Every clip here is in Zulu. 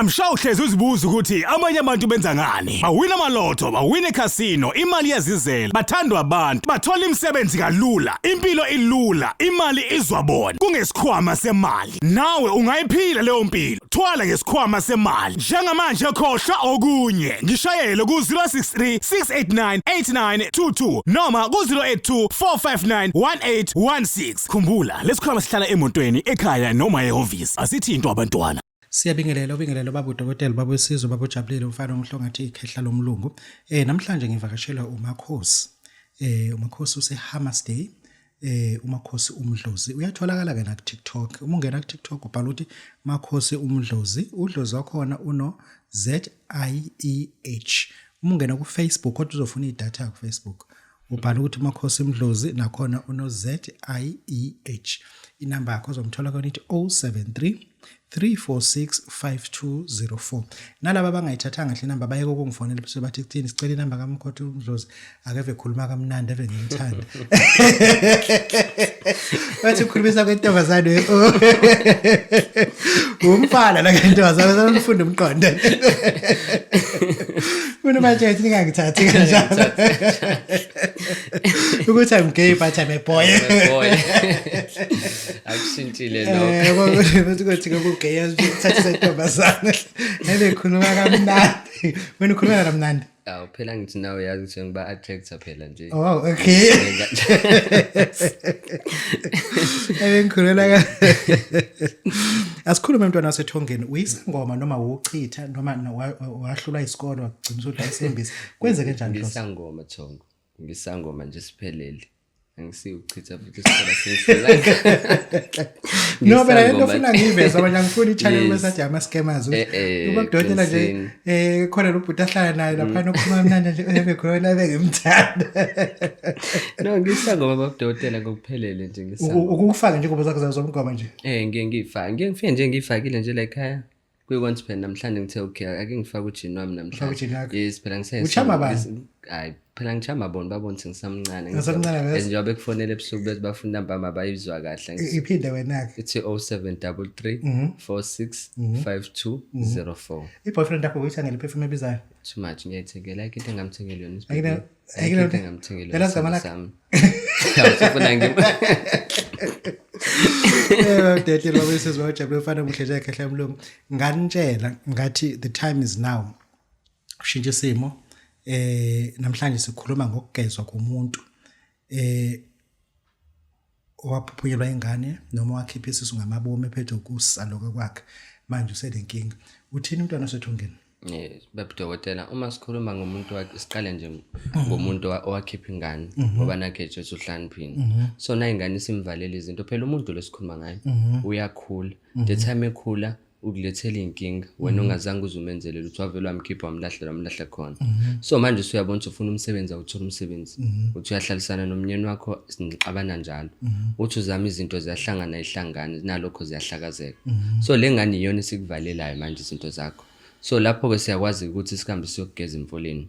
Amsha uhlezi uzibuza ukuthi amanye abantu benza ngani. Bawina amaloto, bawina eCasino, imali yazizela, bathandwa abantu, bathola imisebenzi kalula, impilo ilula, imali izwabona. Kungesikhwama semali. Nawe ungayiphila leyo mpilo. Thwala ngesikhwama semali. Njengamanje khohlwa okunye. Ngishayele ku 063 689 8922 noma ku 082 459 1816. Khumbula, lesikhwama sihlala emotweni, ekhaya noma ehhovisi. Asithi into abantwana. Siyabingelela Babu Dokotela, Babu Sizo, Babu Jabulile, umfana omhlongo ngathi ikhehla lomlungu. Namhlanje ngivakashela uMakhosi. uMakhosi useHammersday. uMakhosi uMdlozi. Uyatholakala ke na ku TikTok. Uma ungena ku TikTok ubhala uthi Makhosi uMdlozi. Udlozi wakhona uno ZIEH. Uma ungena ku Facebook kodwa uzofuna idatha ku Facebook. Ubhala ukuthi Makhosi uMdlozi nakhona uno ZIEH. Inamba yakho uzomthola kona ithi 073 346 5204. Nalabo abangayithathanga le namba bayeke ukungifonela bese bathi kuthini sicela inamba kaMkhosi uMdlozi akeve khuluma kamnandi ave ngimthanda. Bathi ukhulumisa kwentombazane umfana la kwentombazane umfunda umqondo. Mina manje yathi ngingangithathi kanjalo. Ukuthi I'm gay but I'm a boy. Akushintile lokho. Ukuthi ngokugay yazithatha sentombazane. Ebe khuluma kamnandi. Wena ukhuluma kamnandi. Awu phela ngithi nawe yazi ukuthi ngiba attractor phela nje. Oh okay. Ebe ngikhulula ka. Asikhulume umntwana wasethongeni uyisangoma noma uchitha noma wahlula isikolo wagcina ukuthi ayisembisi. Kwenzeke kanjani lo? Ngisangoma Thongo. Ngisangoma nje siphelele. Angisi uchitha futhi isikolo sengihlulanga. No phela yento ufuna ngiveza abanye angifuni i-channel mesathi ama scammers. Uba kudodela nje khona lo bhuti ahlala naye lapha nokukhuluma mnandi nje ebe khona bengimthanda. No ngisangoma bakudodela ngokuphelele nje ngisangoma. Ukufaka nje ngoba zakho zomngoma nje. Ngeke ngifake. Ngeke ngifike nje ngifakile nje la ekhaya. Kuyikonke phela namhlanje ngithe okay ake ngifake ujini wami namhlanje. Yes phela ngisenza. Uchama bani? Hayi phela ngichama bona babona ukuthi ngisamncane ngisamncane bekufonela ebusuku bese bafuna namba mabayizwa kahle iphinde wena ke ithi 0733 46 5204 iboyfriend yakho uyithangele perfume ebizayo too much ngiyayithengela like into engamthengeli yona ayikho engamthengeli yona ngama lakho awusifuna ngimi Daddy lo wesizwe wajabule ufana muhle ekhehla emlungu nganitshela ngathi the time is now ushintshe isimo namhlanje sikhuluma ngokugezwa komuntu owaphuphunyelwa ingane noma wakhipha isisu ngamabomu ephethe ukusaloka kwakhe manje uselenkinga uthini umntwana osethongeni Babu Dokotela uma sikhuluma ngomuntu siqale nje ngomuntu owakhipha ingane ngoba nakhe nje uhlaniphini so na ingane isimvalela izinto phela umuntu lesikhuluma ngaye uyakhula the time ekhula ukulethela inkinga wena ungazange uzumenzele ukuthi wavela wamkhipha wamlahla khona so manje usuyabona ukuthi ufuna umsebenzi awuthola umsebenzi uthi uyahlalisana nomnyeni wakho sinixabana njalo uthi uzama izinto ziyahlangana ihlangane nalokho ziyahlakazeka so lengane iyona isikuvalelayo manje izinto zakho so lapho ke siyakwazi ukuthi sihambe siyogeza imfoleni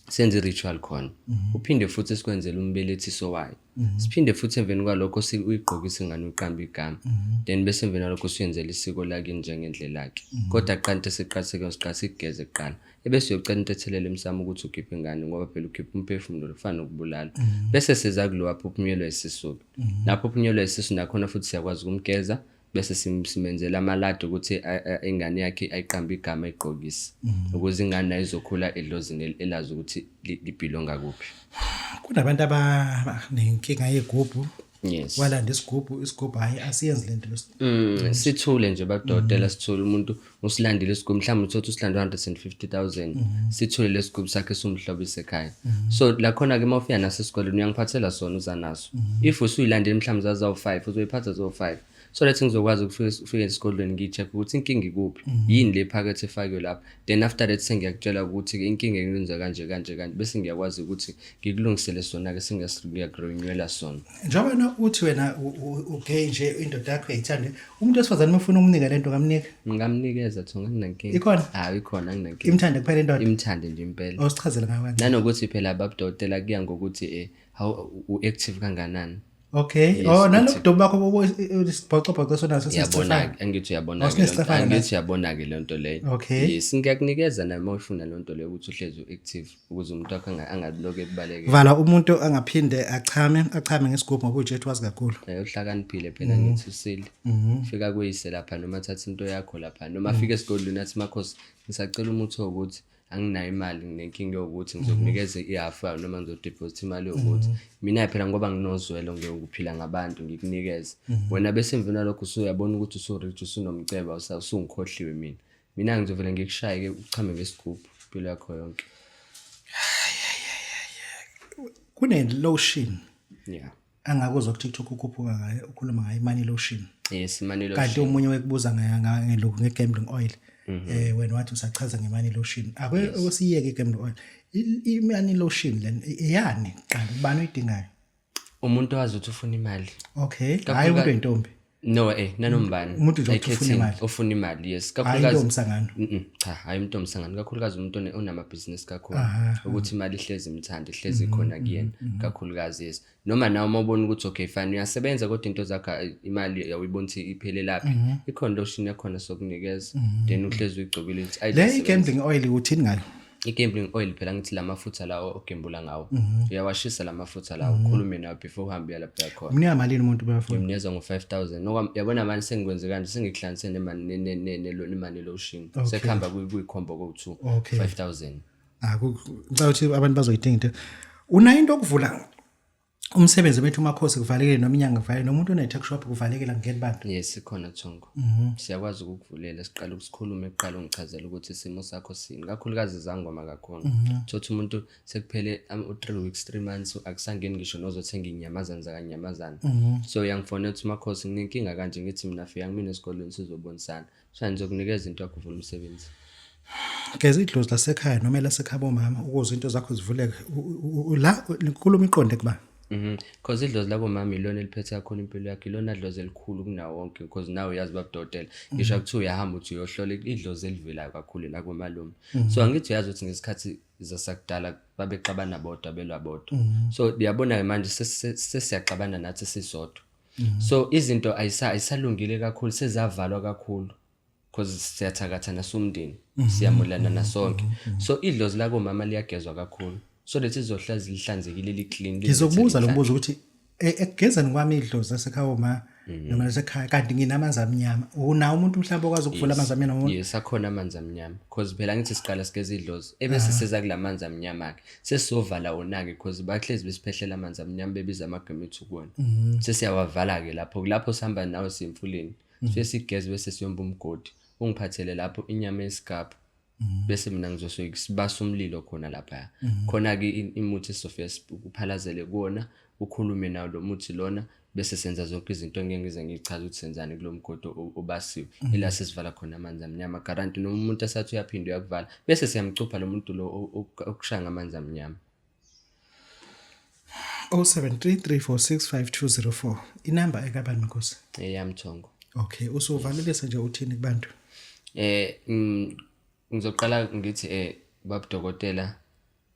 senze ritual khona uphinde futhi sikwenzele umbelethisi wayo siphinde futhi emveni kwalokho uyigqokisa ingane uqamba igama then bese emveni kwalokho siyenzele isiko lakhe njengendlela yakhe kodwa qante siqaseke siqase igeze kuqala ebese uyocela intethelela emsamo ukuthi ukhiphe ingane ngoba phela ukhipha umphefumulo ufana nokubulala bese siza kulo lapho uphunyelwa isisuku lapho uphunyelwa isisu nakhona futhi siyakwazi ukumgeza bese simenzela amalado ukuthi ingane yakhe ayiqamba igama igqokisa ukuze ingane ayizokhula edlozini elazi ukuthi libelonga kuphi kunabantu abanenkinga yegubhu yes walanda isigubhu hayi asiyenze lento sithule nje badodela sithule umuntu usilandile isigubhu mhlawumbe uthothi usilanda 150,000 sithule lesigubhu sakhe somhlobisa ekhaya so la khona ke mawufika nasesikoleni uyangiphathela sona uzanaso if usuyilandile mhlawumbe zazawu 5 uzoyiphatha zo 5 so let's ngizokwazi ukufika esikoleni ngicheck ukuthi inkinga ikuphi yini le phakathi efakwe lapha then after that sengiyakutshela ukuthi inkinga yenza kanje bese ngiyakwazi ukuthi ngikulungisele sona ke singasiyagrowinywela sona njengoba uthi wena okay nje indoda yakho ayithande umuntu osifazane ufuna ukumnika lento ngamnikeza Thonga nginankinga ikhona hayi ikhona nginankinga imthande kuphela indoda imthande nje impela osichazela ngabantu nanokuthi phela Babu Dokotela kuya ngokuthi how uactive kanganani Okay. Yes, Oh nalokudumo bakho isibhoxobhoxo sonaso Yabona angithi uyabona ke angithi uyabona ke lento leyo. Okay. Yes ngiyakunikeza nami ufuna lento leyo ukuthi uhlezi active ukuze umuntu wakho angabiloke ebaleke. Vala umuntu angaphinde achame ngesigubhu ngoba ujethu wazi kakhulu. Uhlakaniphile phela ngithi usile. Fika kuyise lapha noma thatha into yakho lapha noma afike esigodlweni athi Makhosi ngisacela umuthi ukuthi anginayo imali nginenkinga yokuthi ngizokunikeza ihalf noma ngizodeposit imali yokuthi mina phela ngoba nginozwelo ngiyokuphila ngabantu ngikunikeze wena bese emvuna lokho usuyabona ukuthi usurich usunomceba usungikhohliwe mina ngizovela ngikushaye ke uchame ngesigubhu impilo yakho yonke. Kune lotion Yeah. angakuzwa ku TikTok ukhuphuka ngayo ukhuluma ngayo money lotion. Yes money lotion. Kanti umunye wekubuza ngelokhu ngegambling oil. Wena wathi usachaza ngemani lotion akwesiyeke igambling oil imani lotion lena yani qala ubani uyidingayo Umuntu wazi ukuthi ufuna imali. Okay hayi umuntu oyintombi No nanombani umuntu nje ufuna imali ufuna imali yes kakhulukazi umsangano cha hayi umuntu omsangano kakhulukazi umuntu onamabhizinisi kakhulu ukuthi imali ihlezi imthanda ihlezi khona kuyena kakhulukazi yes noma nawe mawubona ukuthi okay fine uyasebenza kodwa into zakho imali awuyiboni ukuthi iphele laphi ikhona lotion yakhona sokunikeza then uhlezi uyigcobile ukuthi le gambling oil uthini ngayo igambling oil phela ngithi lamafutha lawo ogembula ngawo uyawashisa lamafutha lawo ukhulume nawe before uhambe lapha yakhona mnika malini umuntu bayafuna ngimnikeza ngo-5,000 noma yabona manje sengikwenze kanje sengikuhlanganise nemali lotion sekuhamba kuyikhombo ko2 5,000 ngicela ukuthi abantu bazoyidinga into unayo into okuvula umsebenzi bethu Makhosi kuvalekile noma inyanga kuvalekile nomuntu one-tech shop kuvalekela ngeke bantu yes ikhona Thongo siyakwazi ukukuvulela siqala ukusikhuluma eqala ungichazela ukuthi isimo sakho sini kakhulukazi zangoma kakhona thothi umuntu sekuphele u3 weeks 3 months akusangeni ngisho nozothenga inyamazana zakanyamazana so uyangifonela ukuthi Makhosi nginenkinga kanje ngithi mina fika ngimina esikoleni sizobonisana so ngizokunikeza into yakho uvula umsebenzi Geza idlozi lasekhaya noma lasekhaya bomama ukuze into zakho zivuleke la likhuluma iqonde kuba because idlozi labo mama ilona eliphethe kakhulu impilo yakhe ilona idlozi elikhulu kunawo wonke because nawe uyazi Babu Dokotela ngisho ukuthi uyahamba uthi uyohlola idlozi elivelayo kakhulu la komalume so angithi uyazi ukuthi ngesikhathi zasakudala babeqabana bodwa belwa bodwa so uyabona manje sesiyaxabana nathi sisodwa so izinto ayisalungile kakhulu sezavalwa kakhulu because siyathakathana somndeni siyamulana nasonke so idlozi la komama liyagezwa kakhulu so lethi izohlala zihlanzekile liclean ngizokubuza lo mbuzo ukuthi ekugezani kwami idlozi lasekhaya uma noma lasekhaya kanti nginamanzi amnyama unawo umuntu mhlawumbe okwazi ukuvula amanzi amnyama yes akhona amanzi amnyama because phela ngithi siqala sigeza idlozi ebese seza kulamanzi amnyama ke sesizovala wona ke because bahlezi besiphehlela amanzi amnyama bebiza amagama ethu kubona sesiyawavala ke lapho sihamba nawe simfuleni sigeze bese siyomba umgodi ungiphathele lapho inyama yesigaba bese mina ngizosibasa umlilo khona lapha khona ke imuthi Sophia uphalazele kuona ukhulume nawo lo muthi lona bese senza zonke izinto engeke ngize ngichaza ukuthi senzani kulomgodo obasiwe ila sesivala khona amanzi amnyama guarantee noma umuntu esathi uyaphinda uyakuvala bese siyamcupha lo muntu lo okushaya amanzi amnyama 0733465204 inamba ekabani Makhosi yami Thongo okay usuvalelisa nje uthini kubantu ngizoqala ngithi Babu Dokotela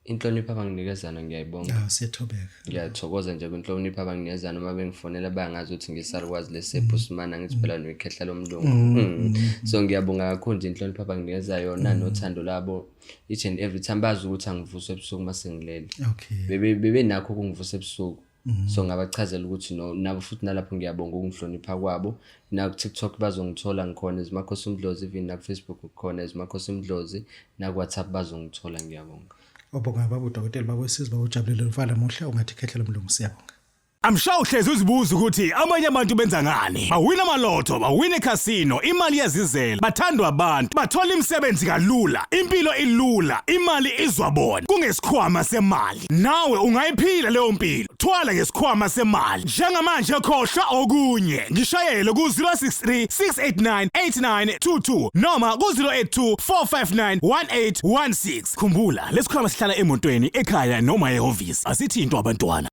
inhlonipho abanginikezana ngiyayibonga siyethobeka ngiyathokoza nje kwinhlonipho abanginikezana uma bengifonela bangazi ukuthi ngisarukwazi lesepho simana ngithi phela noyikhehla lomlungu so ngiyabonga kakhulu nje inhlonipho abanginikeza yona nothando labo each and every time bazi ukuthi angivusa ebusuku masengilele bebe nakho ukungivusa ebusuku so ngabachazela ukuthi nabo futhi nalapho ngiyabonga ukungihlonipha kwabo na TikTok bazongithola ngikhona Makhosi uMdlozi even na Facebook ukhona Makhosi uMdlozi na WhatsApp bazongithola ngiyabonga obonga Babu Dokotela bakwesiza bawujabulele mfana muhle ungathi khehlela umlungu siyabonga Amsha uhlezi uzibuza ukuthi amanye abantu benza ngani bawina amalotho bawina casino imali yazizela bathandwa abantu bathola imisebenzi kalula impilo ilula imali izwabona kungesikhwama semali nawe ungayiphila leyo mpilo thwala ngesikhwama semali njengamanje khohlwa okunye ngishayele ku 0636898922 noma ku 0824591816 khumbula lesikhwama sihlala emotweni ekhaya noma ehhovisi asithi into abantwana